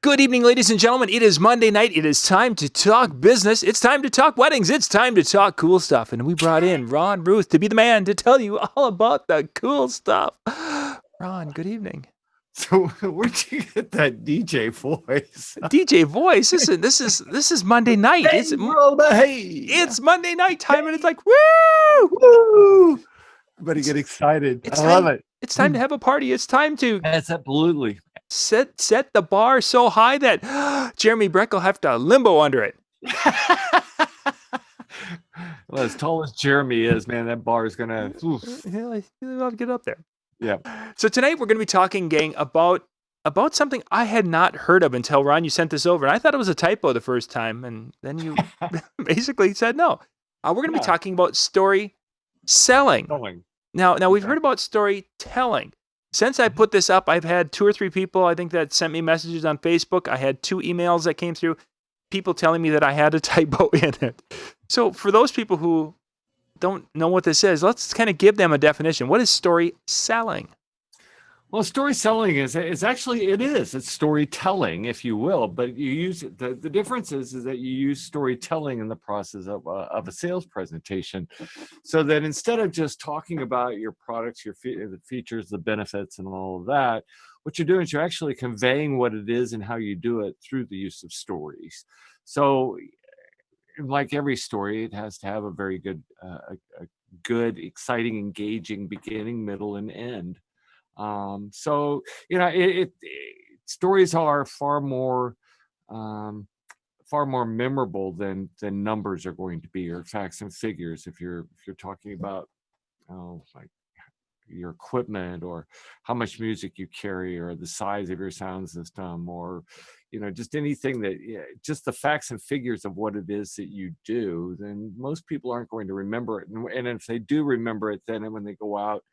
Good evening, ladies and gentlemen. It is Monday night. It is time to talk business. It's time to talk weddings. It's time to talk cool stuff. And we brought in Ron Ruth to be the man to tell you all about the cool stuff. Ron, good evening. So where'd you get that DJ voice? DJ voice. This is Monday night. Hey, brother, hey! It's Monday night time, and it's like woo! Woo! Everybody get excited. I love it. It's time to have a party. It's time to Absolutely. set the bar so high that Jeremy Breck will have to limbo under it. Well, as tall as Jeremy is, man, that bar is gonna. He'll get up there. Yeah. So tonight we're going to be talking, gang, about something I had not heard of until Ron, you sent this over, and I thought it was a typo the first time, and then you basically said no. We're going to be talking about story selling. Now we've heard about storytelling. Since I put this up, I've had 2 or 3 people, I think, that sent me messages on Facebook. I had 2 emails that came through, people telling me that I had a typo in it. So for those people who don't know what this is, let's kind of give them a definition. What is story selling? Well, story selling is it's storytelling, if you will, but you use it. The difference is that you use storytelling in the process of a sales presentation, so that instead of just talking about your products, the features, the benefits, and all of that, what you're doing is you're actually conveying what it is and how you do it through the use of stories. So, like every story, it has to have a very good, good, exciting, engaging beginning, middle, and end. So stories are far more memorable than numbers are going to be, or facts and figures. If you're talking about like your equipment, or how much music you carry, or the size of your sound system, or just anything that just the facts and figures of what it is that you do, then most people aren't going to remember it. And if they do remember it, then when they go out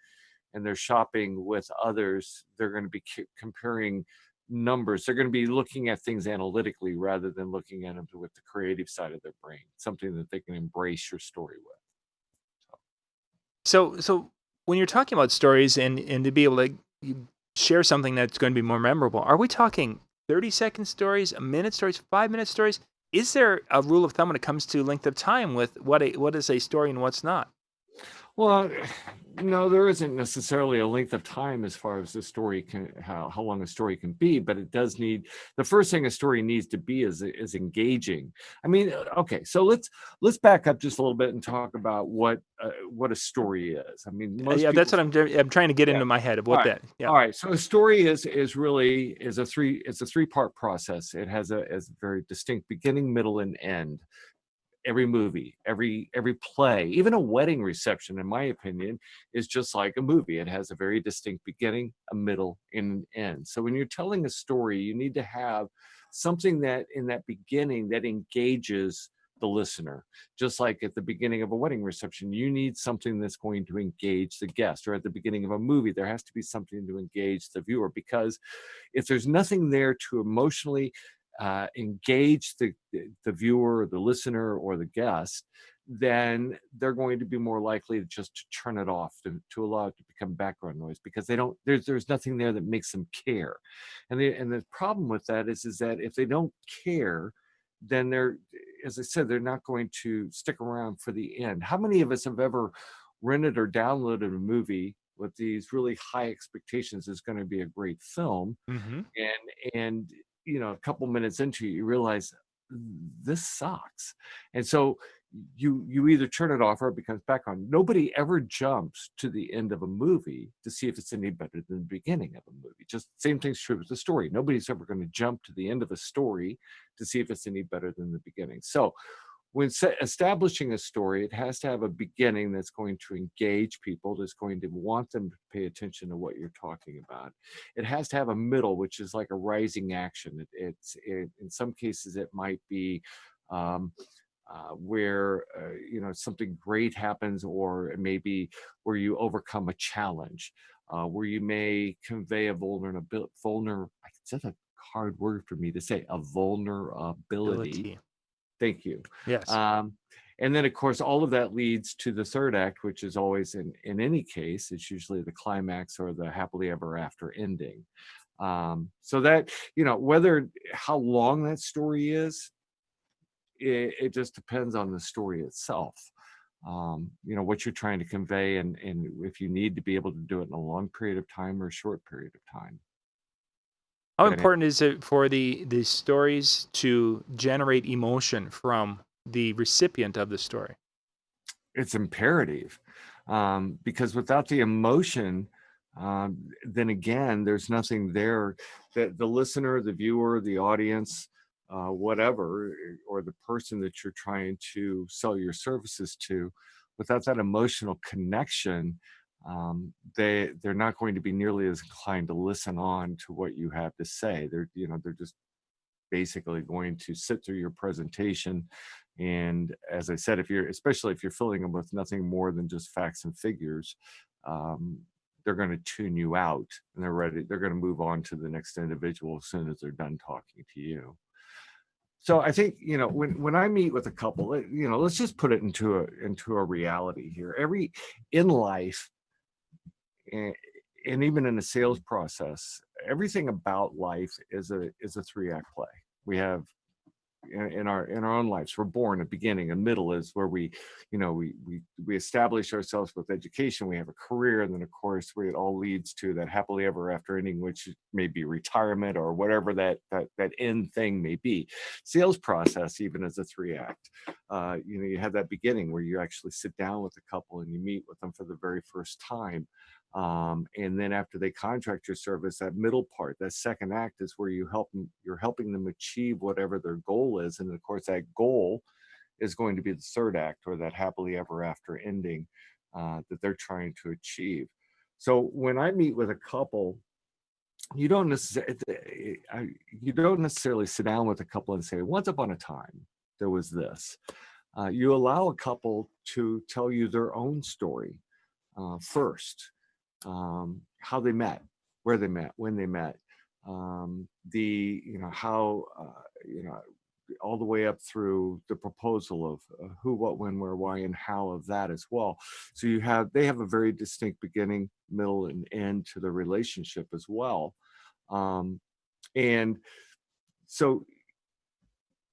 and they're shopping with others, they're going to be comparing numbers. They're going to be looking at things analytically rather than looking at them with the creative side of their brain, something that they can embrace your story with. So when you're talking about stories and to be able to share something that's going to be more memorable, are we talking 30-second stories, a minute stories, 5-minute stories? Is there a rule of thumb when it comes to length of time with what is a story and what's not? Well, no, there isn't necessarily a length of time as far as the story can, how long a story can be, but it does need, the first thing a story needs to be is engaging. I mean, okay, so let's back up just a little bit and talk about what a story is. I mean, that's what I'm trying to get into my head of what that. Yeah. All right, so a story is a 3-part process. It has a very distinct beginning, middle, and end. Every movie, every play, even a wedding reception, in my opinion, is just like a movie. It has a very distinct beginning, a middle, and an end. So when you're telling a story, you need to have something that in that beginning that engages the listener. Just like at the beginning of a wedding reception, you need something that's going to engage the guest, or at the beginning of a movie, there has to be something to engage the viewer, because if there's nothing there to emotionally engage the viewer, or the listener, or the guest, then they're going to be more likely to just turn it off, to allow it to become background noise, because they don't, there's nothing there that makes them care. And the problem with that is that if they don't care, then they're, as I said, they're not going to stick around for the end. How many of us have ever rented or downloaded a movie with these really high expectations is going to be a great film, and a couple minutes into it, you realize this sucks, and so you either turn it off or it becomes back on. Nobody ever jumps to the end of a movie to see if it's any better than the beginning of a movie. Just same thing's true with the story. Nobody's ever going to jump to the end of a story to see if it's any better than the beginning. So when establishing a story, it has to have a beginning that's going to engage people, that's going to want them to pay attention to what you're talking about. It has to have a middle, which is like a rising action. In some cases, it might be where something great happens, or it may be where you overcome a challenge, where you may convey a vulnerability. That's a hard word for me to say. A vulnerability. Thank you. Yes. And then, of course, all of that leads to the third act, which is always, in any case, it's usually the climax or the happily ever after ending. So that, whether how long that story is, it just depends on the story itself. What you're trying to convey, and if you need to be able to do it in a long period of time or a short period of time. How That important is it for the stories to generate emotion from the recipient of the story? it's imperative, because without the emotion, then again, there's nothing there that the listener, the viewer, the audience, whatever, or the person that you're trying to sell your services to, without that emotional connection, they're not going to be nearly as inclined to listen on to what you have to say. They're just basically going to sit through your presentation. And as I said, especially if you're filling them with nothing more than just facts and figures, um, they're going to tune you out, and they're going to move on to the next individual as soon as they're done talking to you. So I think, when I meet with a couple, let's just put it into a reality here. In life, and, and even in the sales process, everything about life is a three-act play. We have, in our own lives, we're born, a beginning, a middle is where we establish ourselves with education, we have a career, and then of course it all leads to that happily ever after ending, which may be retirement or whatever that end thing may be. Sales process even is a three-act. You have that beginning where you actually sit down with a couple and you meet with them for the very first time. And then after they contract your service, that middle part, that second act, is where you're helping them achieve whatever their goal is. And of course, that goal is going to be the third act, or that happily ever after ending, that they're trying to achieve. So when I meet with a couple, you don't necessarily sit down with a couple and say, once upon a time, there was this. You allow a couple to tell you their own story first. How they met, where they met, when they met, how, all the way up through the proposal of who, what, when, where, why, and how of that as well. So they have a very distinct beginning, middle, and end to the relationship as well. And so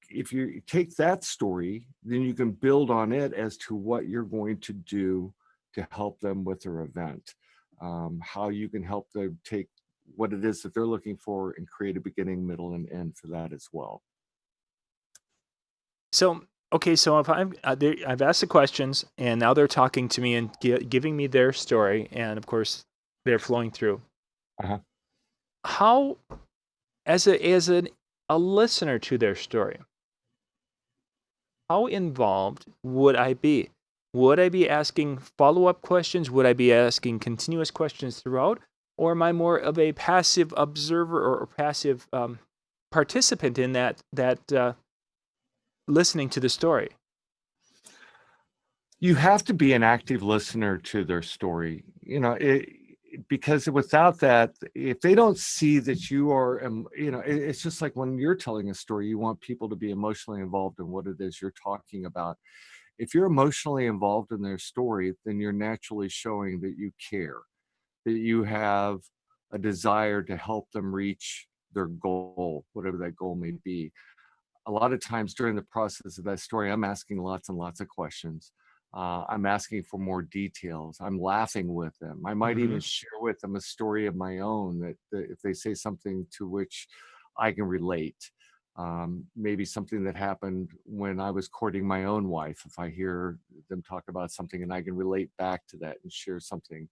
if you take that story, then you can build on it as to what you're going to do to help them with their event. How you can help them take what it is that they're looking for and create a beginning, middle, and end for that as well. So, okay, so if I've asked the questions, and now they're talking to me and giving me their story, and of course, they're flowing through. Uh-huh. How, as a listener to their story, how involved would I be? Would I be asking follow-up questions? Would I be asking continuous questions throughout? Or am I more of a passive observer or passive participant in that listening to the story? You have to be an active listener to their story, because without that, if they don't see that you are, it's just like when you're telling a story, you want people to be emotionally involved in what it is you're talking about. If you're emotionally involved in their story, then you're naturally showing that you care, that you have a desire to help them reach their goal, whatever that goal may be. A lot of times during the process of that story, I'm asking lots and lots of questions. I'm asking for more details. I'm laughing with them. I might even Mm-hmm. share with them a story of my own that if they say something to which I can relate, maybe something that happened when I was courting my own wife. If I hear them talk about something and I can relate back to that and share something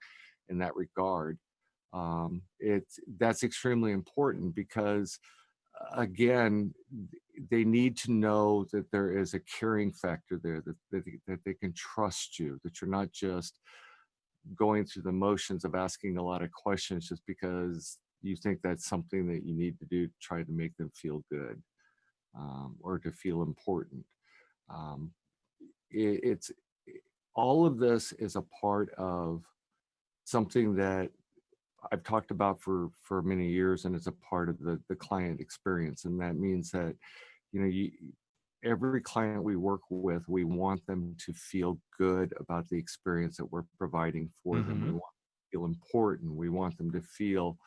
in that regard, that's extremely important because, again, they need to know that there is a caring factor there, that they can trust you, that you're not just going through the motions of asking a lot of questions just because you think that's something that you need to do to try to make them feel good, or to feel important. Um, it's all of this is a part of something that I've talked about for many years, and it's a part of the client experience. And that means that, you know, you every client we work with, we want them to feel good about the experience that we're providing for them. We Mm-hmm. want them to feel important. We want them to feel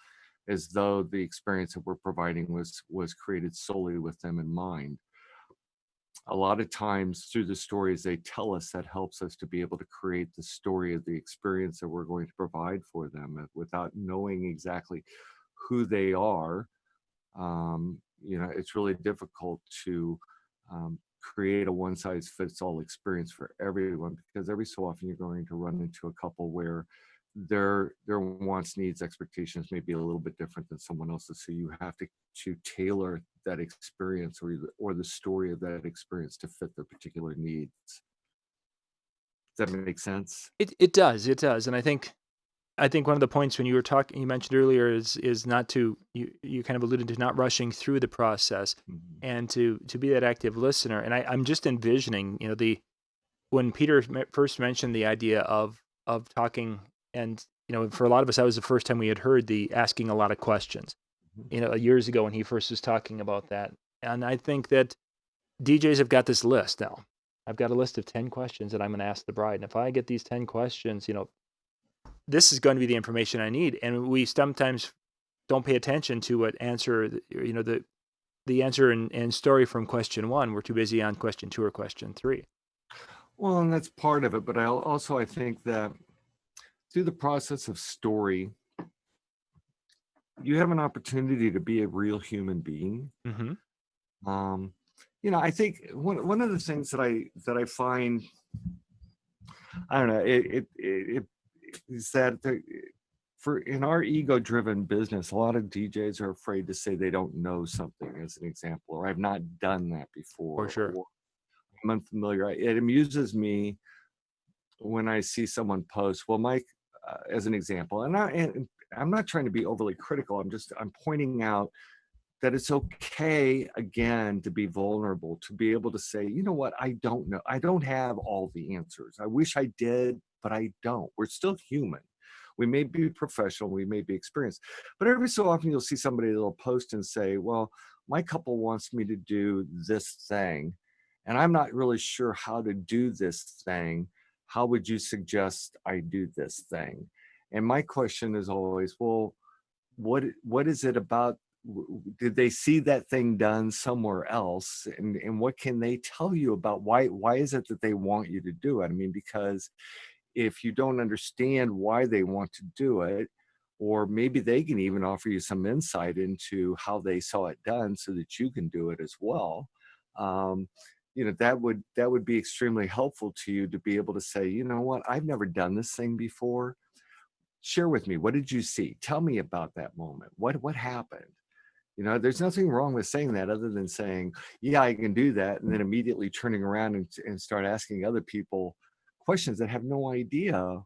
as though the experience that we're providing was created solely with them in mind. A lot of times through the stories they tell us, that helps us to be able to create the story of the experience that we're going to provide for them without knowing exactly who they are. It's really difficult to create a one-size-fits-all experience for everyone, because every so often you're going to run into a couple where their wants, needs, expectations may be a little bit different than someone else's. So you have to tailor that experience or the story of that experience to fit their particular needs. Does that make sense? It does, and I think one of the points when you were talking, you mentioned earlier, is not to you kind of alluded to not rushing through the process, Mhm. and to be that active listener. And I'm just envisioning, when Peter first mentioned the idea of talking, and for a lot of us, that was the first time we had heard the asking a lot of questions. Mhm. Years ago when he first was talking about that, and I think that DJs have got this list now. I've got a list of 10 questions that I'm going to ask the bride, and if I get these 10 questions, this is going to be the information I need. And we sometimes don't pay attention to what answer, the answer and story from question one. We're too busy on question two or question three. Well, and that's part of it, but I think that through the process of story, you have an opportunity to be a real human being. Mm-hmm. I think one of the things that I find, I don't know, it is that for in our ego-driven business, a lot of DJs are afraid to say they don't know something, as an example, or I've not done that before, For sure. or I'm unfamiliar. It amuses me when I see someone post, well, Mike, as an example, and I'm not trying to be overly critical. I'm pointing out that it's okay, again, to be vulnerable, to be able to say, you know what, I don't know. I don't have all the answers. I wish I did, but I don't. We're still human. We may be professional, we may be experienced, but every so often you'll see somebody that'll post and say, well, my couple wants me to do this thing, and I'm not really sure how to do this thing. How would you suggest I do this thing? And my question is always, well, what is it about? Did they see that thing done somewhere else, and what can they tell you about why is it that they want you to do it? I mean, because if you don't understand why they want to do it, or maybe they can even offer you some insight into how they saw it done so that you can do it as well. um, that would be extremely helpful to you to be able to say, you know what, I've never done this thing before. Share with me, what did you see? Tell me about that moment. What happened? There's nothing wrong with saying that, other than saying, yeah, I can do that, and then immediately turning around and start asking other people questions that have no idea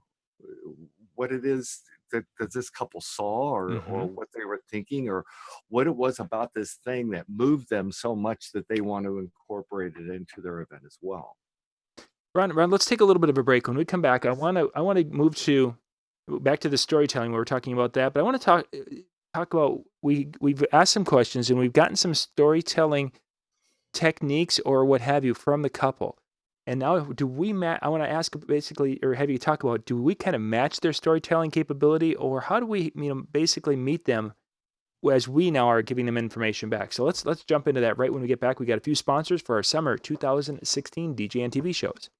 what it is that this couple saw, Mm-hmm. or what they were thinking, or what it was about this thing that moved them so much that they want to incorporate it into their event as well. Ron, let's take a little bit of a break. When we come back, I want to move back to the storytelling where we're talking about that, but I want to talk about we've asked some questions and we've gotten some storytelling techniques or what have you from the couple. And now I want to ask basically, or have you talk about, do we kind of match their storytelling capability, or how do we, basically meet them as we now are giving them information back? So let's jump into that right when we get back. We got a few sponsors for our summer 2016 DJ and TV shows.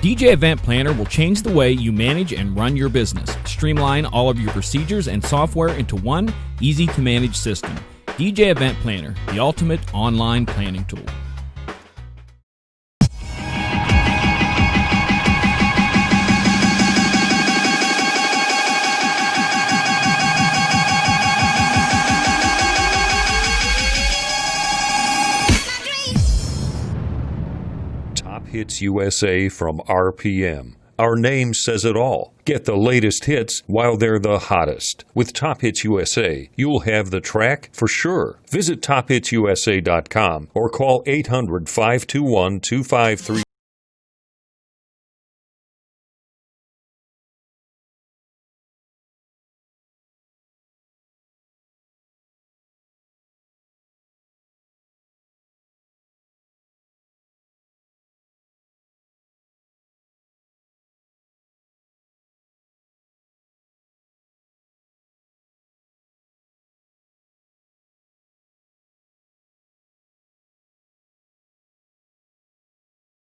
DJ Event Planner will change the way you manage and run your business. Streamline all of your procedures and software into one easy-to-manage system. DJ Event Planner, the ultimate online planning tool. Hits USA from RPM. Our name says it all. Get the latest hits while they're the hottest. With Top Hits USA, you'll have the track for sure. Visit tophitsusa.com or call 800-521-253.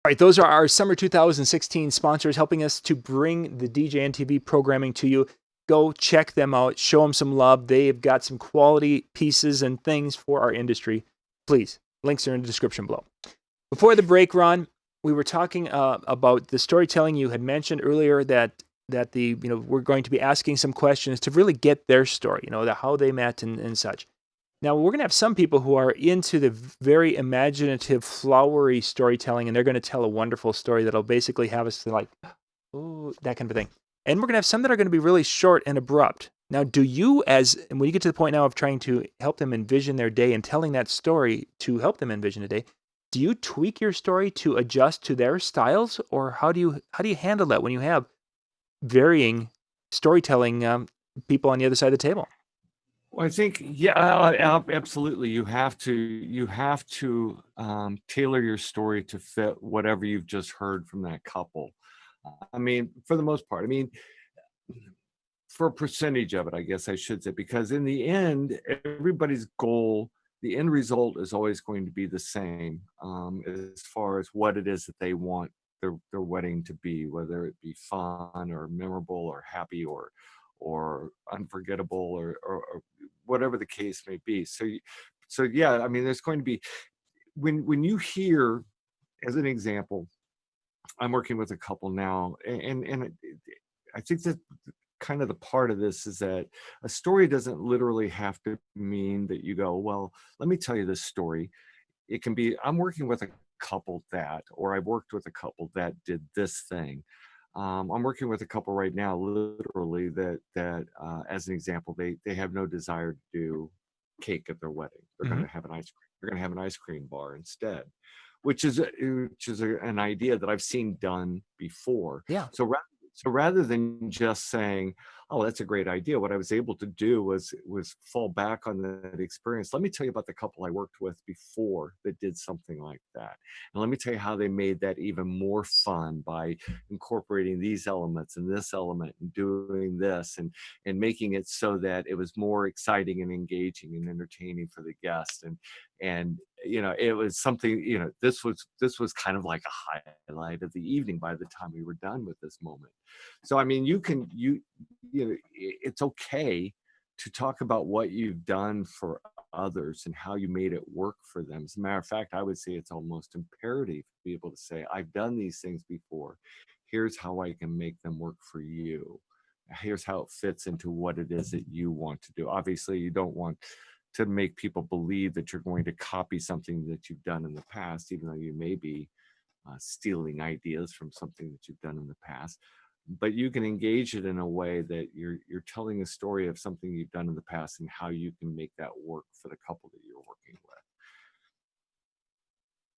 All right, those are our summer 2016 sponsors helping us to bring the DJ and TV programming to you. Go check them out, show them some love. They've got some quality pieces and things for our industry. Please, links are in the description below. Before the break, Ron, we were talking about the storytelling. You had mentioned earlier that we're going to be asking some questions to really get their story, how they met and such. Now, we're going to have some people who are into the very imaginative, flowery storytelling, and they're going to tell a wonderful story that'll basically have us like, ooh, that kind of thing. And we're going to have some that are going to be really short and abrupt. Now, and when you get to the point now of trying to help them envision their day and telling that story to help them envision a day, do you tweak your story to adjust to their styles, or how do you handle that when you have varying storytelling people on the other side of the table? Well, I think, absolutely. You have to tailor your story to fit whatever you've just heard from that couple. I mean, for the most part, for a percentage of it, I guess I should say, because in the end, everybody's goal, the end result is always going to be the same, as far as what it is that they want their wedding to be, whether it be fun or memorable or happy or unforgettable or whatever the case may be. So yeah, there's going to be, when you hear, as an example, I'm working with a couple now, and I think that kind of the part of this is that a story doesn't literally have to mean that you go, well, let me tell you this story. It can be, I'm working with a couple that, or I worked with a couple that did this thing. I'm working with a couple right now, literally, that as an example, they have no desire to do cake at their wedding. They're going to have an ice cream. They're going to have an ice cream bar instead, which is an idea that I've seen done before. Yeah. So rather than just saying, "Oh, that's a great idea," what I was able to do was fall back on that experience. Let me tell you about the couple I worked with before that did something like that, and let me tell you how they made that even more fun by incorporating these elements and this element and doing this and making it so that it was more exciting and engaging and entertaining for the guest. And it was something. This was kind of like a highlight of the evening by the time we were done with this moment. So it's okay to talk about what you've done for others and how you made it work for them. As a matter of fact, I would say it's almost imperative to be able to say, I've done these things before. Here's how I can make them work for you. Here's how it fits into what it is that you want to do. Obviously, you don't want to make people believe that you're going to copy something that you've done in the past, even though you may be stealing ideas from something that you've done in the past. But you can engage it in a way that you're telling a story of something you've done in the past and how you can make that work for the couple that you're working with.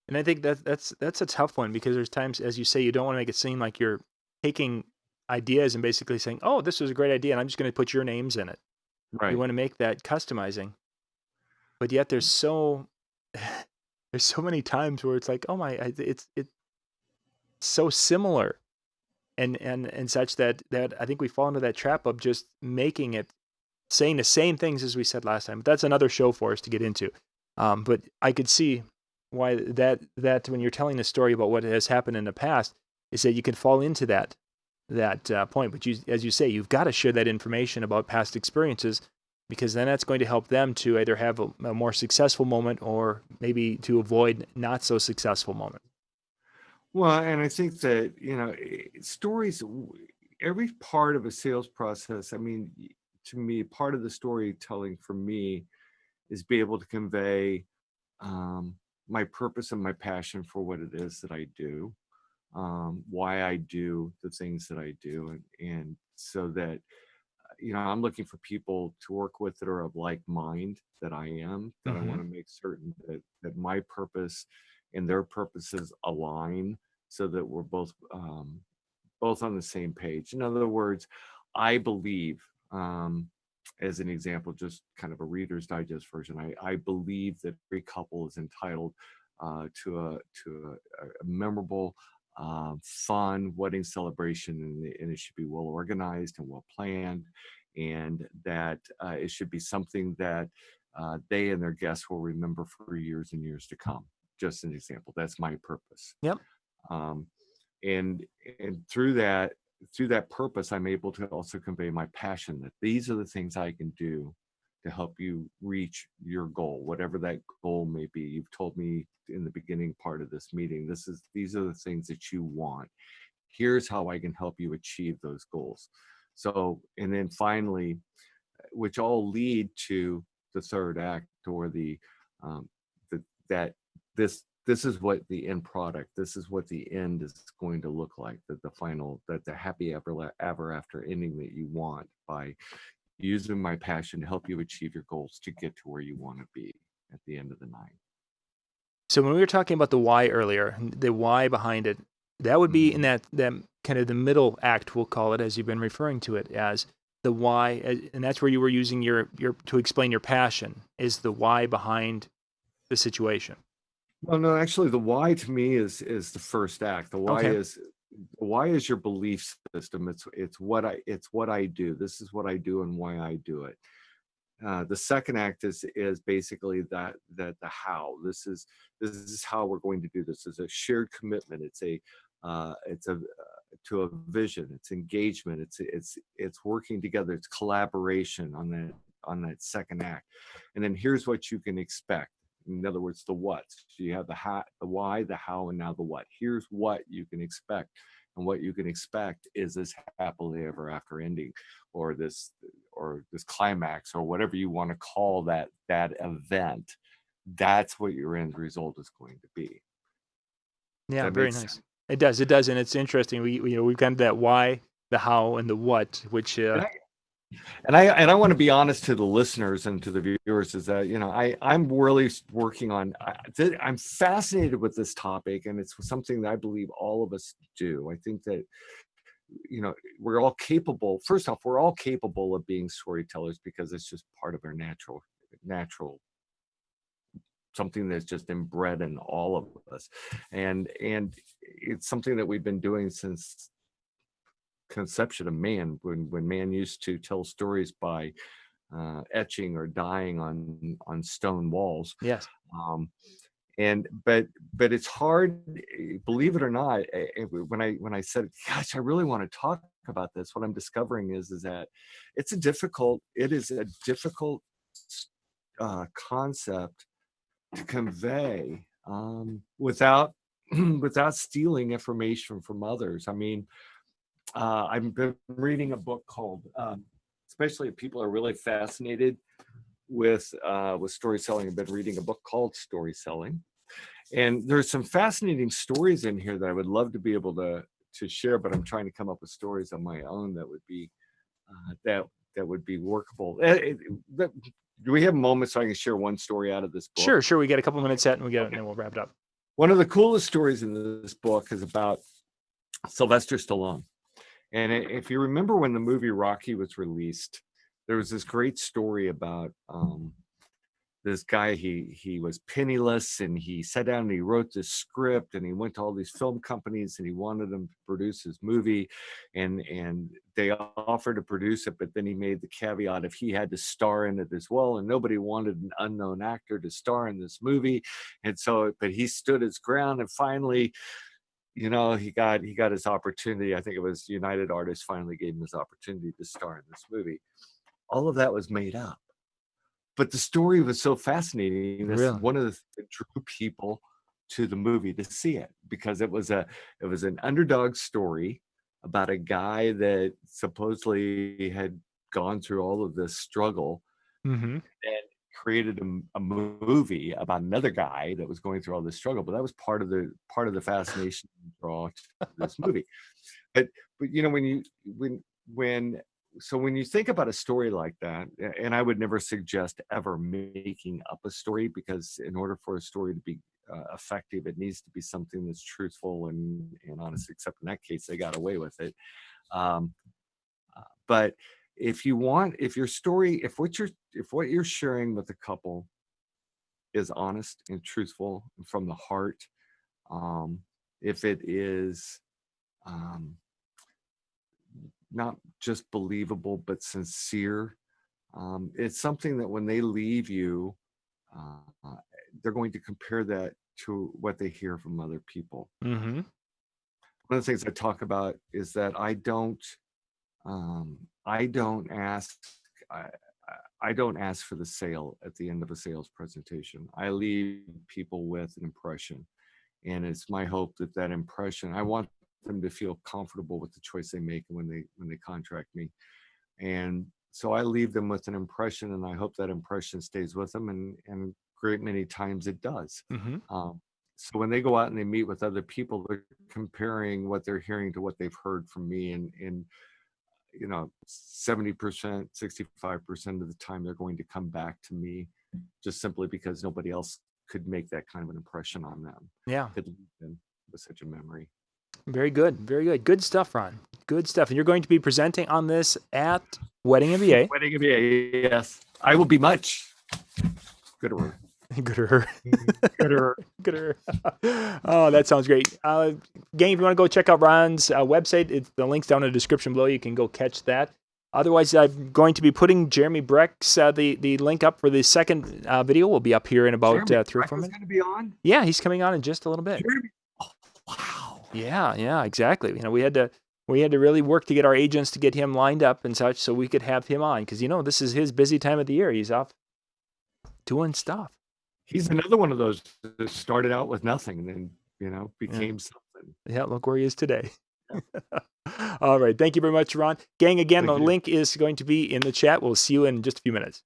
And I think that's a tough one, because there's times, as you say, you don't want to make it seem like you're taking ideas and basically saying, "Oh, this was a great idea, and I'm just going to put your names in it." Right. You want to make that customizing, but yet there's so many times where it's like, "Oh my, it's so similar." And such that I think we fall into that trap of just making it, saying the same things as we said last time. But that's another show for us to get into. But I could see why that when you're telling a story about what has happened in the past, is that you can fall into that point. But as you say, you've got to share that information about past experiences, because then that's going to help them to either have a more successful moment or maybe to avoid not so successful moments. Well, and I think that, stories, every part of a sales process, to me, part of the storytelling for me is be able to convey my purpose and my passion for what it is that I do. why I do the things that I do, and so that I'm looking for people to work with that are of like mind that I am, that I want to make certain that my purpose and their purposes align, so that we're both on the same page. In other words, I believe, as an example, just kind of a Reader's Digest version, I believe that every couple is entitled to a memorable, fun wedding celebration, and it should be well organized and well planned, and that it should be something that they and their guests will remember for years and years to come. Just an example. That's my purpose. Yep. Um, and through that purpose, I'm able to also convey my passion, that these are the things I can do to help you reach your goal, whatever that goal may be. You've told me in the beginning part of this meeting, these are the things that you want. Here's how I can help you achieve those goals. So, and then finally, which all lead to the third act, or that this is what the end product, this is what the end is going to look like, that the happy ever after ending that you want, by using my passion to help you achieve your goals to get to where you want to be at the end of the night. So when we were talking about the why earlier, the why behind it, that would be in that kind of the middle act, we'll call it, as you've been referring to it as the why, and that's where you were using your to explain your passion, is the why behind the situation. Well, no, actually, the why to me is the first act. The why is your belief system. It's what I do. This is what I do and why I do it. The second act is basically that the how. This is how we're going to do this. It's a shared commitment. It's to a vision. It's engagement. It's working together. It's collaboration on that second act. And then here's what you can expect. In other words, the what. So you have the why, the how, and now the what. Here's what you can expect. And what you can expect is this happily ever after ending, or this climax, or whatever you want to call that event. That's what your end result is going to be. Yeah, very nice. It does, and it's interesting. We've got that why, the how, and the what, which. And I want to be honest to the listeners and to the viewers, is that I'm really working on. I'm fascinated with this topic, and it's something that I believe all of us do. I think that we're all capable. First off, we're all capable of being storytellers, because it's just part of our natural something that's just inbred in all of us, and it's something that we've been doing since conception of man, when man used to tell stories by etching or dyeing on stone walls. Yes. But it's hard, believe it or not. When I said, gosh, I really want to talk about this, what I'm discovering is that it is a difficult concept to convey without stealing information from others. I mean, I've been reading a book called, especially if people are really fascinated with story selling, I've been reading a book called StorySelling. And there's some fascinating stories in here that I would love to be able to share, but I'm trying to come up with stories on my own that would be that would be workable. Do we have moments so I can share one story out of this book? Sure. We get a couple minutes set, and and then we'll wrap it up. One of the coolest stories in this book is about Sylvester Stallone. And if you remember when the movie Rocky was released, there was this great story about this guy. He was penniless, and he sat down and he wrote this script, and he went to all these film companies, and he wanted them to produce his movie, and they offered to produce it, but then he made the caveat if he had to star in it as well, and nobody wanted an unknown actor to star in this movie. And so, but he stood his ground, and finally, he got his opportunity. I think it was United Artists finally gave him his opportunity to star in this movie. All of that was made up, but the story was so fascinating. That's one of the things that drew people to the movie to see it, because it was an underdog story about a guy that supposedly had gone through all of this struggle and created a movie about another guy that was going through all this struggle, but that was part of the fascination and draw to this movie. But you know, when you think about a story like that, and I would never suggest ever making up a story, because in order for a story to be effective, it needs to be something that's truthful and honest. Except in that case, they got away with it. But if what you're sharing with a couple is honest and truthful and from the heart, if it is not just believable but sincere, it's something that when they leave you, they're going to compare that to what they hear from other people. Mm-hmm. One of the things I talk about is that I don't ask for the sale at the end of a sales presentation. I leave people with an impression, and it's my hope that impression, I want them to feel comfortable with the choice they make when they contract me. And so I leave them with an impression, and I hope that impression stays with them, and great many times it does. Mm-hmm. So when they go out and they meet with other people, they're comparing what they're hearing to what they've heard from me, and 70%, 65% of the time they're going to come back to me, just simply because nobody else could make that kind of an impression on them. Yeah. Could leave them with such a memory. Very good. Very good. Good stuff, Ron. Good stuff. And you're going to be presenting on this at Wedding MBA. Wedding MBA, yes. I will be much gooder. Gooder. Gooder. Gooder. Oh, that sounds great. Gang, if you want to go check out Ron's website, the link's down in the description below. You can go catch that. Otherwise, I'm going to be putting Jeremy Breck's the link up for the second video. Will be up here in about 3 or 4 minutes. Going to be on? Yeah, he's coming on in just a little bit. Jeremy. Oh, wow. Yeah, exactly. We had to really work to get our agents to get him lined up and such, so we could have him on, because this is his busy time of the year. He's off doing stuff. He's another one of those that started out with nothing and then, became something. Yeah, look where he is today. All right. Thank you very much, Ron. Gang, again, the link is going to be in the chat. We'll see you in just a few minutes.